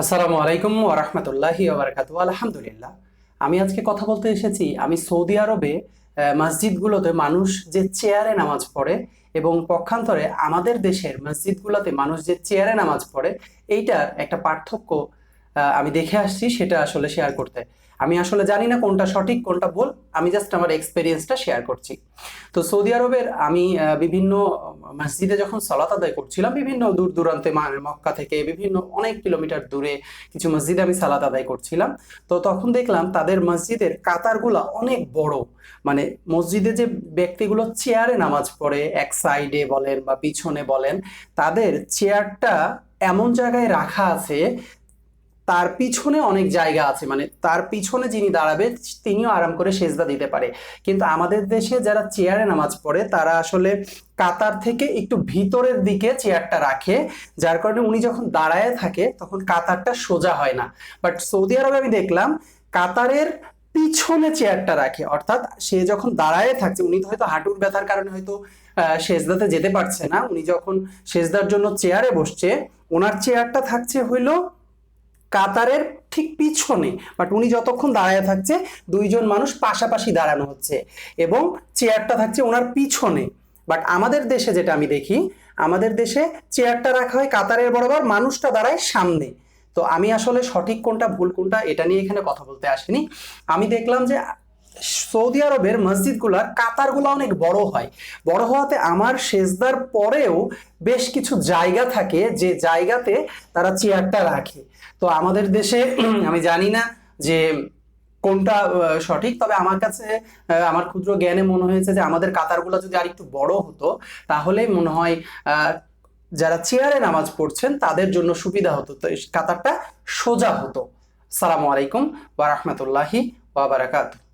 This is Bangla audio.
আসসালামু আলাইকুম ওয়া রাহমাতুল্লাহি ওয়া বারাকাতুহু। আলহামদুলিল্লাহ। আমি আজকে কথা বলতে এসেছি, আমি সৌদি আরবে মসজিদগুলোতে মানুষ যে চেয়ারে নামাজ পড়ে এবং পক্ষান্তরে আমাদের দেশের মসজিদগুলোতে মানুষ যে চেয়ারে নামাজ পড়ে এইটার একটা পার্থক্য আমি দেখে আসছি, সেটা আসলে শেয়ার করতে। আমি আসলে জানি না কোনটা সঠিক কোনটা ভুল, আমি জাস্ট আমার এক্সপেরিয়েন্সটা শেয়ার করছি। তো সৌদি আরবের আমি বিভিন্ন মসজিদে যখন সালাত আদায় করছিলাম, বিভিন্ন দূর দূরান্তে মক্কা থেকে বিভিন্ন অনেক কিলোমিটার দূরে কিছু মসজিদে আমি সালাত আদায় করছিলাম। তো তখন দেখলাম তাদের মসজিদের কাতারগুলা অনেক বড়। মানে মসজিদে যে ব্যক্তিগুলো চেয়ারে নামাজ পড়ে, এক সাইডে বলেন বা পিছনে বলেন, তাদের চেয়ারটা এমন জায়গায় রাখা আছে, তার পিছনে অনেক জায়গা আছে, মানে তার পিছনে যিনি দাঁড়াবে তিনিও আরাম করে সেজদা দিতে পারে। কিন্তু আমাদের দেশে যারা চেয়ারে নামাজ পড়ে তারা আসলে কাতার থেকে একটু ভিতরের দিকে চেয়ারটা রাখে, যার কারণে উনি যখন দাঁড়ায় থাকে তখন কাতারটা সোজা হয় না। বাট সৌদি আরবে আমি দেখলাম কাতারের পিছনে চেয়ারটা রাখে, অর্থাৎ সে যখন দাঁড়ায় থাকছে, উনি তো হয়তো হাঁটুর ব্যথার কারণে হয়তো সেজদাতে যেতে পারছে না, উনি যখন সেজদার জন্য চেয়ারে বসছে ওনার চেয়ারটা থাকছে হইলো কাতারের ঠিক পিছনে, বাট উনি যতক্ষণ দাঁড়ায় থাকছে দুইজন মানুষ পাশাপাশি দাঁড়ানো হচ্ছে এবং চেয়ারটা থাকছে ওনার পিছনে। বাট আমাদের দেশে যেটা আমি দেখি, আমাদের দেশে চেয়ারটা রাখা হয় কাতারের বরাবর, মানুষটা দাঁড়ায় সামনে। তো আমি আসলে সঠিক কোনটা ভুল কোনটা এটা নিয়ে এখানে কথা বলতে আসিনি। আমি দেখলাম যে সৌদি আরবের মসজিদগুলার কাতারগুলো অনেক বড় হয়। বড় হওয়াতে আমার সেজদার পরেও বেশ কিছু জায়গা থাকে যে জায়গাতে তারা চেয়ারটা রাখে। তো আমাদের দেশে আমি জানি না যে কোনটা সঠিক, তবে আমার কাছে আমার ক্ষুদ্র জ্ঞানে মনে হয়েছে যে আমাদের কাতারগুলো যদি আরেকটু বড় হতো তাহলে মনে হয় আহ, যারা চেয়ারে নামাজ পড়ছেন তাদের জন্য সুবিধা হতো, তো এই কাতারটা সোজা হতো। আসসালামু আলাইকুম ওয়া রাহমাতুল্লাহি ওয়া বারাকাতুহু।